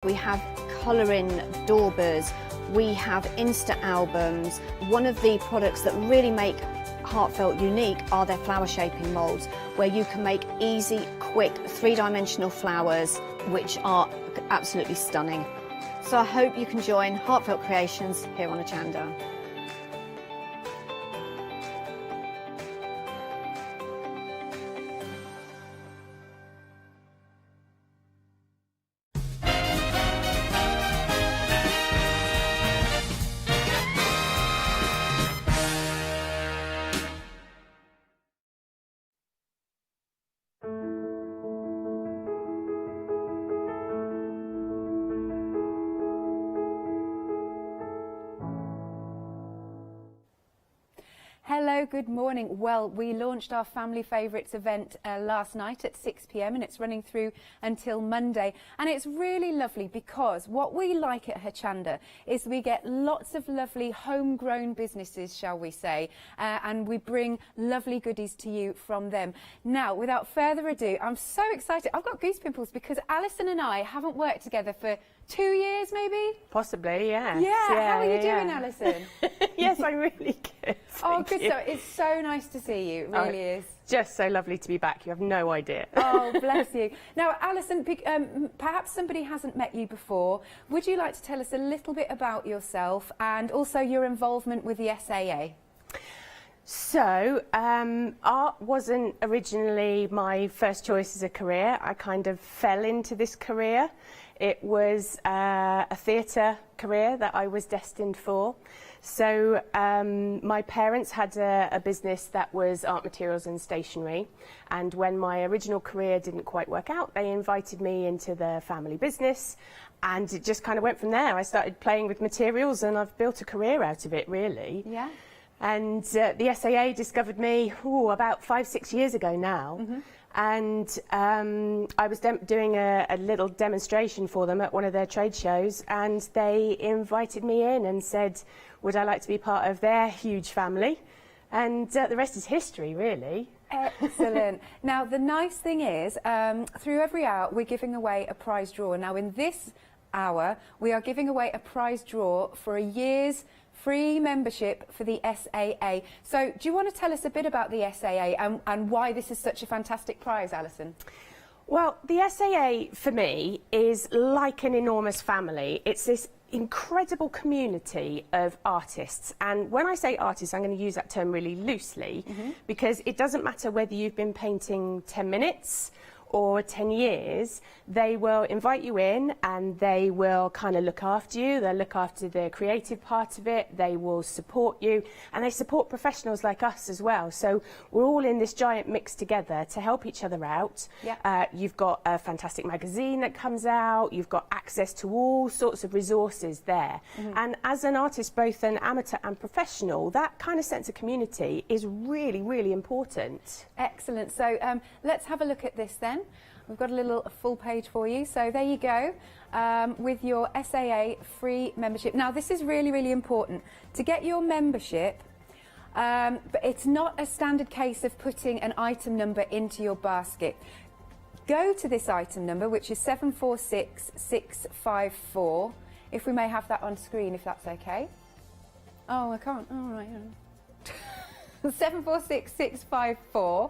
We have colouring daubers, we have Insta albums. One of the products that really make Heartfelt unique are their flower shaping moulds, where you can make easy, quick, three-dimensional flowers, which are absolutely stunning. So I hope you can join Heartfelt Creations here on Hochanda. Hello, good morning. Well, we launched our Family Favourites event last night at 6 p.m. and it's running through until Monday. And it's really lovely because what we like at Hochanda is we get lots of lovely homegrown businesses, shall we say, and we bring lovely goodies to you from them. Now, without further ado, I'm so excited. I've got goose pimples because Alison and I haven't worked together for 2 years, maybe? Possibly, yes. Yeah, how are you doing, Alison? Yes, I'm really good. Oh, good. So it's so nice to see you. It really is. Just so lovely to be back. You have no idea. Oh, bless you. Now, Alison, perhaps somebody hasn't met you before. Would you like to tell us a little bit about yourself and also your involvement with the SAA? So, art wasn't originally my first choice as a career. I kind of fell into this career. It was a theatre career that I was destined for. So my parents had a business that was art materials and stationery, and when my original career didn't quite work out, they invited me into the family business, and it just kind of went from there. I started playing with materials and I've built a career out of it, really. Yeah. And the SAA discovered me about 5-6 years ago now. Mm-hmm. And I was doing a little demonstration for them at one of their trade shows, and they invited me in and said, would I like to be part of their huge family? And the rest is history, really. Excellent. Now, the nice thing is, through every hour, we're giving away a prize draw. Now, in this hour, we are giving away a prize draw for a year's free membership for the SAA. So do you want to tell us a bit about the SAA and why this is such a fantastic prize, Alison? Well, the SAA for me is like an enormous family. It's this incredible community of artists, and when I say artists, I'm going to use that term really loosely, because it doesn't matter whether you've been painting 10 minutes or 10 years, they will invite you in and they will kind of look after you. They'll look after the creative part of it. They will support you, and they support professionals like us as well. So we're all in this giant mix together to help each other out. Yeah. You've got a fantastic magazine that comes out. You've got access to all sorts of resources there. And as an artist, both an amateur and professional, that kind of sense of community is really, really important. Excellent. So let's have a look at this then. We've got a little full page for you. So there you go, with your SAA free membership. Now, this is really, really important. To get your membership, but it's not a standard case of putting an item number into your basket. Go to this item number, which is 746654. If we may have that on screen, if that's okay. Oh, I can't. All right. 746654.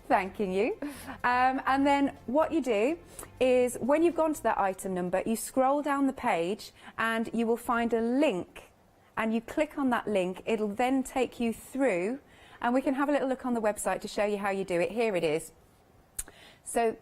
Thanking you. And then what you do is, when you've gone to that item number, you scroll down the page and you will find a link, and you click on that link. It'll then take you through, and we can have a little look on the website to show you how you do it. Here it is. So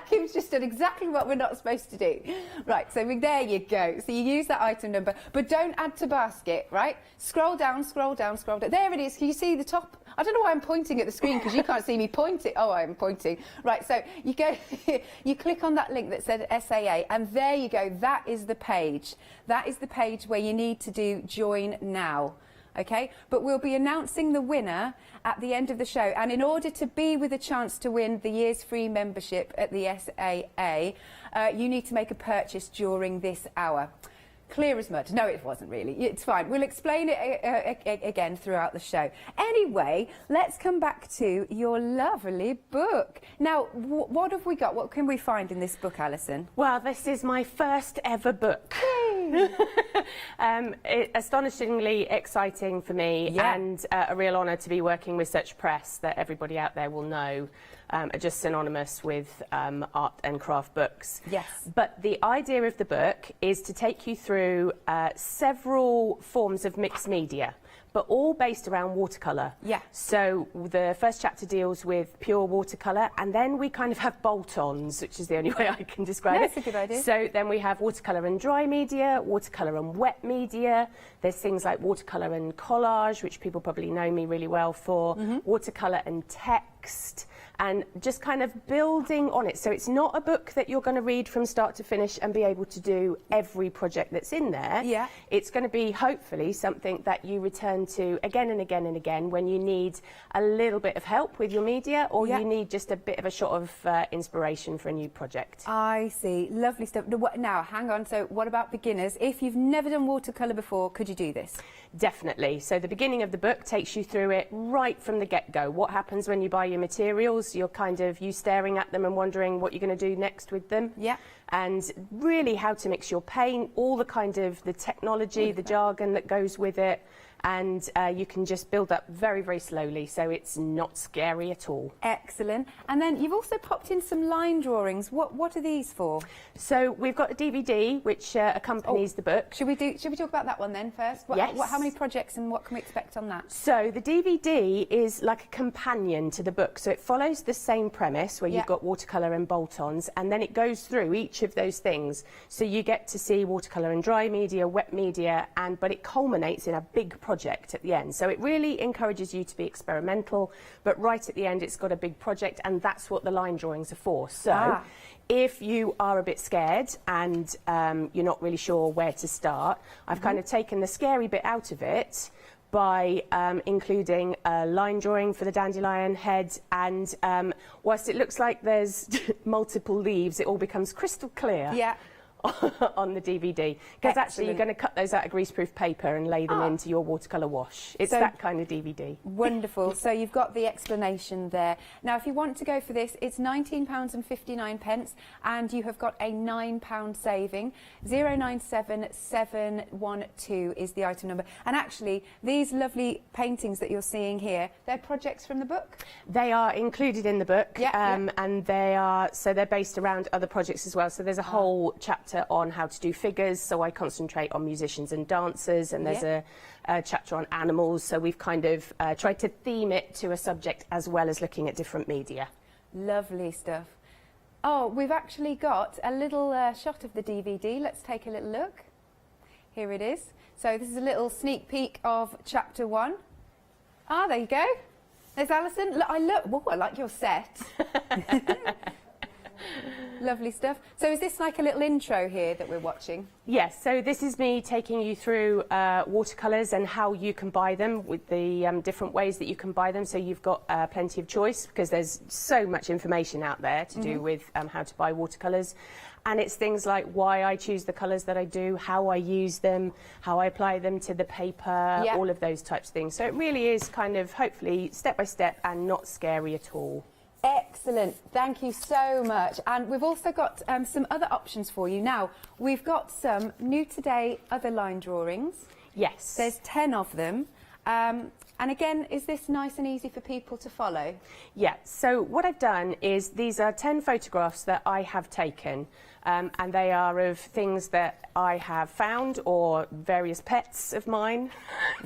Kim's just done exactly what we're not supposed to do. Right, so there you go. So you use that item number, but don't add to basket, right? Scroll down, scroll down, scroll down. There it is. Can you see the top? I don't know why I'm pointing at the screen, because you can't see me pointing. Oh, I'm pointing. Right, so you go, you click on that link that said SAA, and there you go. That is the page. That is the page where you need to do join now. Okay, but we'll be announcing the winner at the end of the show, and in order to be with a chance to win the year's free membership at the SAA, you need to make a purchase during this hour. clear as mud. No, it wasn't really. It's fine. We'll explain it again throughout the show. Anyway, let's come back to your lovely book. Now, what have we got? What can we find in this book, Alison? Well, this is my first ever book. Astonishingly exciting for me, and a real honour to be working with such press that everybody out there will know are just synonymous with art and craft books. Yes. But the idea of the book is to take you through several forms of mixed media, but all based around watercolour. Yeah. So the first chapter deals with pure watercolour, and then we kind of have bolt-ons, which is the only way I can describe it. That's a good idea. So then we have watercolour and dry media, watercolour and wet media. There's things like watercolour and collage, which people probably know me really well for, watercolour and text, and just kind of building on it. So it's not a book that you're going to read from start to finish and be able to do every project that's in there. Yeah. It's going to be, hopefully, something that you return to again and again and again when you need a little bit of help with your media, or you need just a bit of a shot of inspiration for a new project. I see. Lovely stuff. Now, hang on. So what about beginners? If you've never done watercolour before, could you do this? Definitely. So the beginning of the book takes you through it right from the get-go. What happens when you buy your materials? You're kind of staring at them and wondering what you're going to do next with them. Yeah. And really how to mix your paint, all the kind of the technology, the jargon that goes with it. And you can just build up very, very slowly, so it's not scary at all. Excellent. And then you've also popped in some line drawings. What are these for? So we've got a DVD which accompanies the book. Should we talk about that one then first? Yes. How many projects and what can we expect on that? So the DVD is like a companion to the book. So it follows the same premise where you've got watercolour and bolt-ons, and then it goes through each of those things. So you get to see watercolour and dry media, wet media, but it culminates in a big project at the end. So it really encourages you to be experimental, but right at the end it's got a big project, and that's what the line drawings are for. So if you are a bit scared and you're not really sure where to start, I've kind of taken the scary bit out of it by including a line drawing for the dandelion head, and whilst it looks like there's multiple leaves, it all becomes crystal clear. Yeah. On the DVD, because actually you're going to cut those out of greaseproof paper and lay them into your watercolour wash. It's that kind of DVD. Wonderful. So you've got the explanation there. Now, if you want to go for this, it's £19.59, and you have got a £9 saving. 097712 is the item number. And actually, these lovely paintings that you're seeing here, they're projects from the book? They are included in the book, and they're based around other projects as well. So there's a whole chapter on how to do figures, so I concentrate on musicians and dancers, and there's a chapter on animals, so we've kind of tried to theme it to a subject as well as looking at different media. Lovely stuff. Oh, we've actually got a little shot of the DVD. Let's take a little look. Here it is. So this is a little sneak peek of chapter 1. Ah, there you go. There's Alison. I like your set. Lovely stuff. So is this like a little intro here that we're watching? Yes, so this is me taking you through watercolours and how you can buy them, with the different ways that you can buy them. So you've got plenty of choice, because there's so much information out there to do with how to buy watercolours. And it's things like why I choose the colours that I do, how I use them, how I apply them to the paper, all of those types of things. So it really is kind of, hopefully, step by step and not scary at all. Excellent. Thank you so much. And we've also got some other options for you. Now, we've got some new today other line drawings. Yes. There's 10 of them. And again, is this nice and easy for people to follow? Yeah, so what I've done is these are 10 photographs that I have taken, and they are of things that I have found, or various pets of mine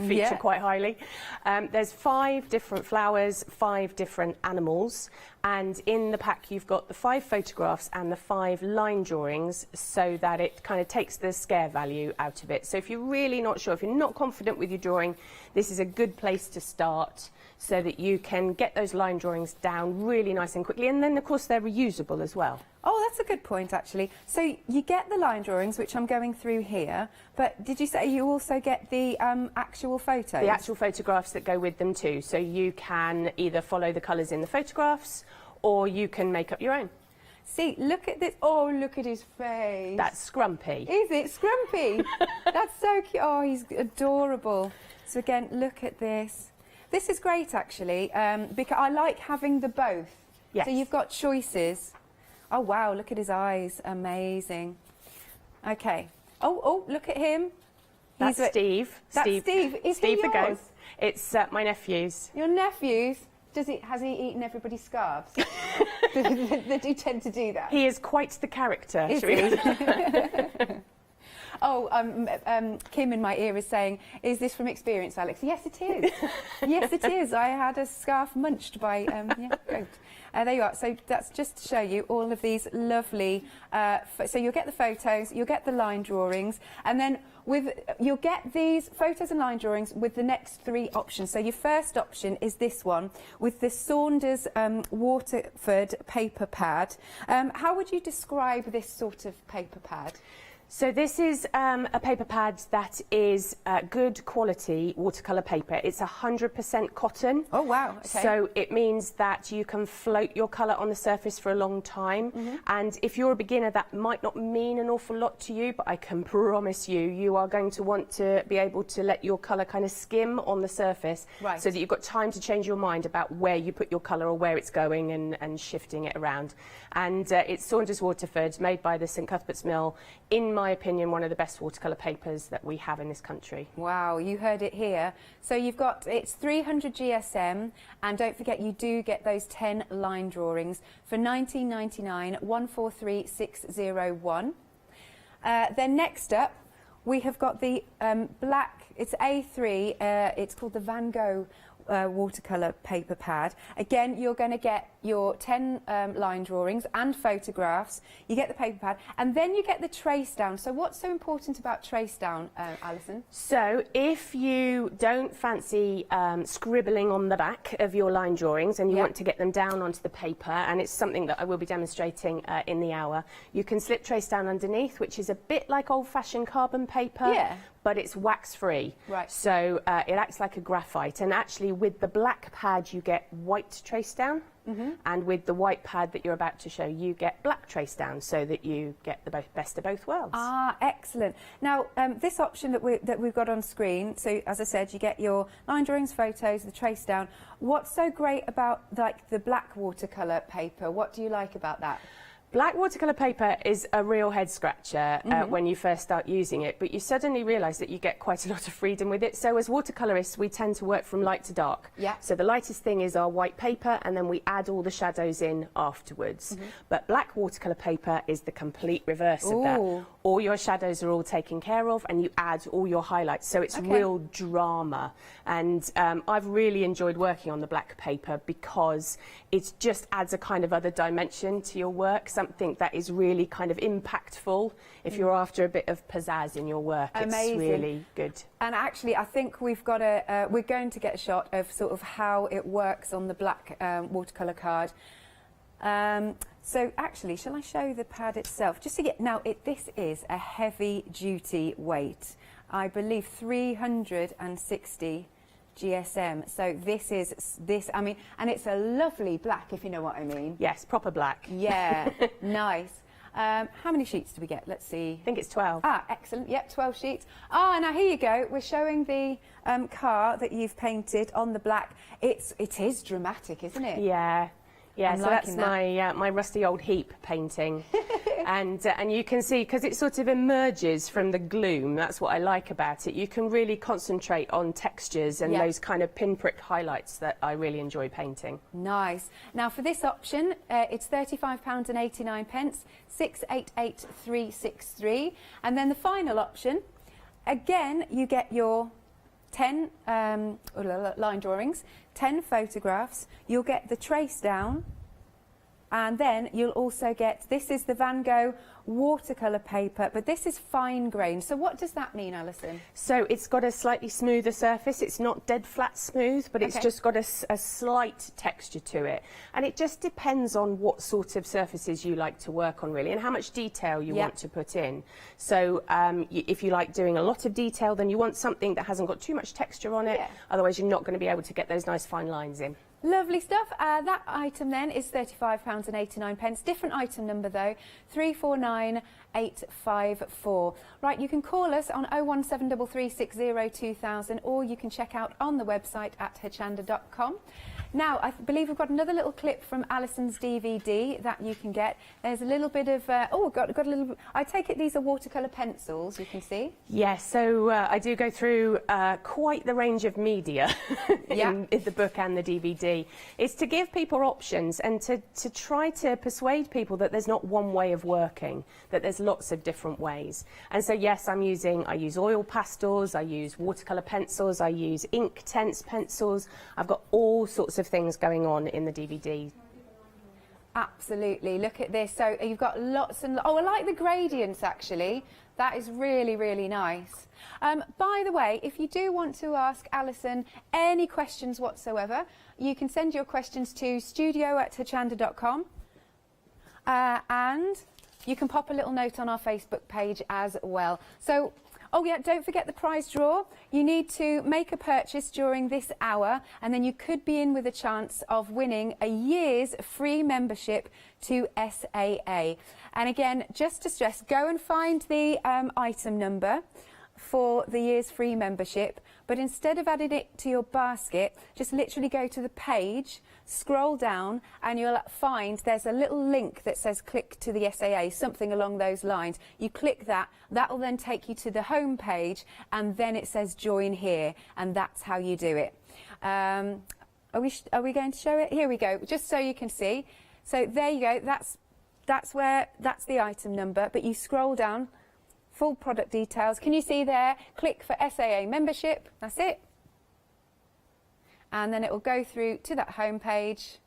feature quite highly. There's 5 different flowers, 5 different animals, and in the pack you've got the 5 photographs and the 5 line drawings, so that it kind of takes the scare value out of it. So if you're really not sure, if you're not confident with your drawing, this is a good place to start, so that you can get those line drawings down really nice and quickly, and then of course they're reusable as well. Oh, that's a good point, actually. So you get the line drawings, which I'm going through here, but did you say you also get the actual photos? The actual photographs that go with them too, so you can either follow the colours in the photographs, or you can make up your own. See, look at this. Oh, look at his face. That's Scrumpy. Is it Scrumpy? That's so cute. Oh, he's adorable. So again, look at this. This is great, actually, because I like having the both. Yes. So you've got choices. Oh, wow, look at his eyes. Amazing. Okay. Oh, look at him. That's Steve. That's Steve. Is Steve he the yours? goat. It's my nephew's. Your nephew's? Has he eaten everybody's scarves? They do tend to do that. He is quite the character. Is he? Oh, Kim in my ear is saying, is this from experience, Alex? Yes, it is. Yes, it is. I had a scarf munched by goat. There you are. So that's just to show you all of these lovely... so you'll get the photos, you'll get the line drawings, and then you'll get these photos and line drawings with the next 3 options. So your first option is this one, with the Saunders Waterford paper pad. How would you describe this sort of paper pad? So this is a paper pad that is good quality watercolour paper. It's 100% cotton. Oh, wow. Okay. So it means that you can float your colour on the surface for a long time. And if you're a beginner, that might not mean an awful lot to you, but I can promise you, you are going to want to be able to let your colour kind of skim on the surface, right, so that you've got time to change your mind about where you put your colour or where it's going and shifting it around. And it's Saunders Waterford, made by the St Cuthbert's Mill. In my opinion, one of the best watercolour papers that we have in this country. Wow, you heard it here. So you've got, it's 300 GSM, and don't forget you do get those 10 line drawings for £19.99, 143601. Then next up, we have got the black, it's A3, it's called the Van Gogh watercolour paper pad. Again, you're going to get your 10 line drawings and photographs. You get the paper pad, and then you get the trace down. So what's so important about trace down, Alison? So if you don't fancy scribbling on the back of your line drawings and you want to get them down onto the paper, and it's something that I will be demonstrating in the hour, you can slip trace down underneath, which is a bit like old-fashioned carbon paper. Yeah. But it's wax-free. Right. So it acts like a graphite. And actually, with the black pad, you get white trace down. And with the white pad that you're about to show, you get black trace down, so that you get the best of both worlds. Ah, excellent. Now, this option that we've got on screen, so as I said, you get your line drawings, photos, the trace down. What's so great about like the black watercolour paper? What do you like about that? Black watercolour paper is a real head scratcher when you first start using it, but you suddenly realise that you get quite a lot of freedom with it. So as watercolourists, we tend to work from light to dark. Yeah. So the lightest thing is our white paper, and then we add all the shadows in afterwards. But black watercolour paper is the complete reverse of that. All your shadows are all taken care of, and you add all your highlights. So it's real drama. And I've really enjoyed working on the black paper because it just adds a kind of other dimension to your work. Something that is really kind of impactful if you're after a bit of pizzazz in your work. Amazing. It's really good. And actually, I think we've got we're going to get a shot of sort of how it works on the black watercolour card. So actually, shall I show the pad itself? Just to get, now this is a heavy duty weight. I believe 360 GSM. So this is I mean, and it's a lovely black, if you know what I mean. Yes, proper black. Yeah, nice. How many sheets do we get? Let's see. I think it's 12. Ah, excellent. Yep, 12 sheets. Ah, now here you go. We're showing the car that you've painted on the black. It is dramatic, isn't it? Yeah. Yeah, I'm so that's liking my rusty old heap painting. And you can see, because it sort of emerges from the gloom, that's what I like about it. You can really concentrate on textures and those kind of pinprick highlights that I really enjoy painting. Nice. Now for this option, it's £35.89, 688363. And then the final option, again, you get your 10 line drawings, 10 photographs, you'll get the trace down, and then you'll also get, this is the Van Gogh watercolour paper, but this is fine grain. So what does that mean, Alison? So it's got a slightly smoother surface. It's not dead flat smooth, but it's just got a slight texture to it. And it just depends on what sort of surfaces you like to work on, really, and how much detail you want to put in. So if you like doing a lot of detail, then you want something that hasn't got too much texture on it. Otherwise, you're not going to be able to get those nice fine lines in. Lovely stuff. That item then is £35.89. Different item number though, 349854. Right, you can call us on 01733602000 or you can check out on the website at hochanda.com. Now, I believe we've got another little clip from Alison's DVD that you can get. There's a little bit of, got a little, I take it these are watercolour pencils, you can see? Yes, so I do go through quite the range of media in the book and the DVD. It's to give people options and to try to persuade people that there's not one way of working, that there's lots of different ways. And so, yes, I use oil pastels, I use watercolour pencils, I use ink tense pencils. I've got all sorts of things going on in the DVD. Absolutely, look at this. So you've got lots and I like the gradients actually. That is really, really nice. By the way, if you do want to ask Alison any questions whatsoever, you can send your questions to studio@hochanda.com and you can pop a little note on our Facebook page as well. So, oh yeah, don't forget the prize draw. You need to make a purchase during this hour and then you could be in with a chance of winning a year's free membership to SAA. And again, just to stress, go and find the item number for the year's free membership, but instead of adding it to your basket, just literally go to the page, scroll down, and you'll find there's a little link that says click to the SAA, something along those lines. You click that, that will then take you to the home page, and then it says join here, and that's how you do it. Are we going to show it? Here we go, just so you can see. So there you go, that's the item number, but you scroll down, full product details. Can you see there? Click for SAA membership. That's it. And then it will go through to that home page.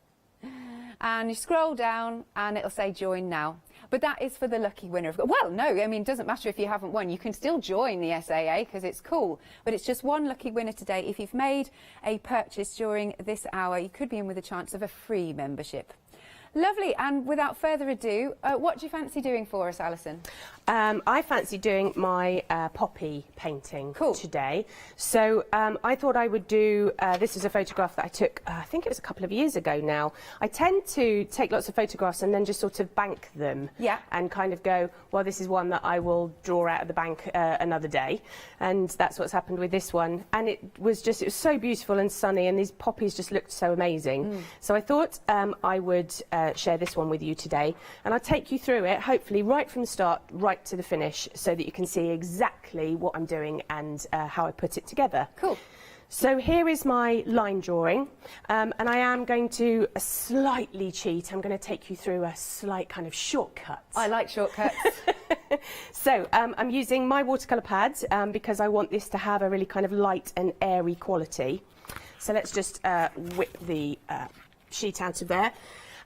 And you scroll down and it'll say join now. But that is for the lucky winner. Well, no, I mean, it doesn't matter if you haven't won. You can still join the SAA because it's cool. But it's just one lucky winner today. If you've made a purchase during this hour, you could be in with a chance of a free membership. Lovely, and without further ado, what do you fancy doing for us, Alison? I fancy doing my poppy painting Cool. today. So I thought I would do, this is a photograph that I took, I think it was a couple of years ago now. I tend to take lots of photographs and then just sort of bank them. Yeah. And kind of go, well, this is one that I will draw out of the bank another day. And that's what's happened with this one. And it was so beautiful and sunny, and these poppies just looked so amazing. So I thought I would share this one with you today, and I'll take you through it, hopefully right from the start right to the finish, so that you can see exactly what I'm doing and how I put it together. Cool. So here is my line drawing, and I am going to slightly cheat. I'm going to take you through a slight kind of shortcut. I like shortcuts. So I'm using my watercolour pads because I want this to have a really kind of light and airy quality. So let's just whip the sheet out of there.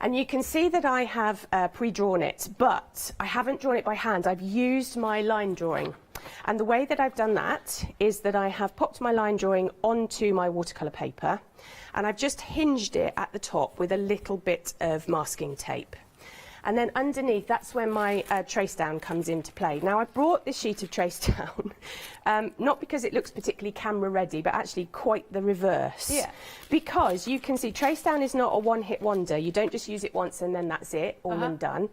And you can see that I have pre-drawn it, but I haven't drawn it by hand. I've used my line drawing. And the way that I've done that is that I have popped my line drawing onto my watercolour paper, and I've just hinged it at the top with a little bit of masking tape. And then underneath, that's when my trace down comes into play. Now, I brought this sheet of trace down, not because it looks particularly camera ready, but actually quite the reverse. Yeah. Because you can see trace down is not a one-hit wonder. You don't just use it once and then that's it, all and done.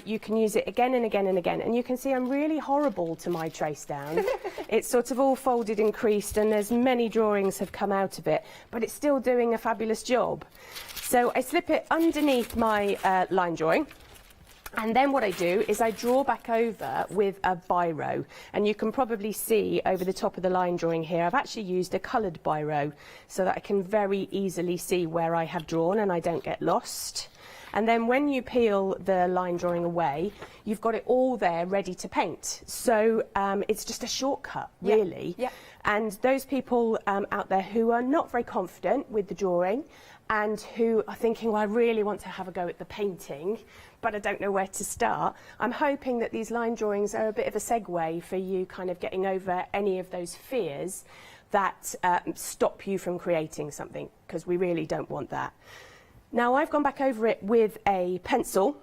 You can use it again and again and again. And you can see I'm really horrible to my trace down. It's sort of all folded and creased, and there's many drawings have come out of it, but it's still doing a fabulous job. So I slip it underneath my line drawing, and then what I do is I draw back over with a biro, and you can probably see over the top of the line drawing here I've actually used a coloured biro so that I can very easily see where I have drawn and I don't get lost. And then when you peel the line drawing away, you've got it all there ready to paint. So it's just a shortcut, really. Yeah. And those people out there who are not very confident with the drawing and who are thinking, well, I really want to have a go at the painting, but I don't know where to start, I'm hoping that these line drawings are a bit of a segue for you kind of getting over any of those fears that stop you from creating something, because we really don't want that. Now, I've gone back over it with a pencil,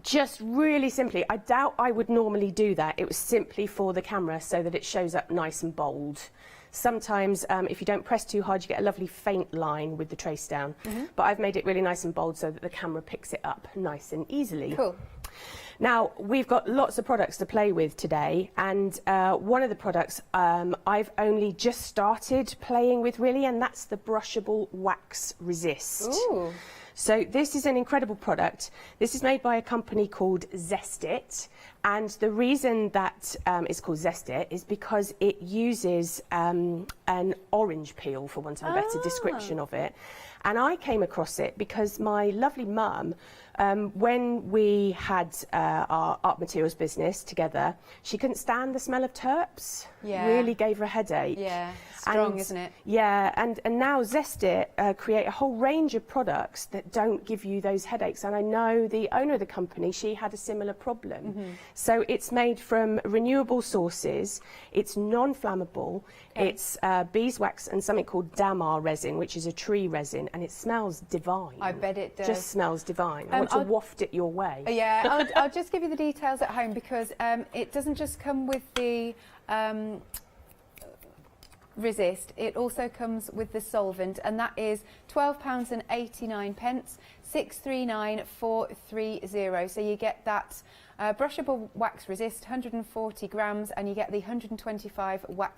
just really simply. I doubt I would normally do that. It was simply for the camera so that it shows up nice and bold. sometimes if you don't press too hard, you get a lovely faint line with the trace down. But I've made it really nice and bold so that the camera picks it up nice and easily. Cool. Now, we've got lots of products to play with today, and one of the products I've only just started playing with, really, and that's the brushable wax resist. Ooh. So this is an incredible product. This is made by a company called Zest It, and the reason that it's called Zest It is because it uses an orange peel, for want of a better description of it. And I came across it because my lovely mum, when we had our art materials business together, she couldn't stand the smell of terps. Yeah. Really gave her a headache. Yeah, strong, And, isn't it? Yeah, and now Zest It create a whole range of products that don't give you those headaches. And I know the owner of the company, she had a similar problem. So it's made from renewable sources, it's non-flammable, it's beeswax and something called damar resin, which is a tree resin, and it smells divine. I bet it does. Just smells divine. I want to waft it your way. Yeah, I'll just give you the details at home, because it doesn't just come with the resist, it also comes with the solvent, and that is £12.89, 639430. So you get that brushable wax resist, 140 grams, and you get the 125 wax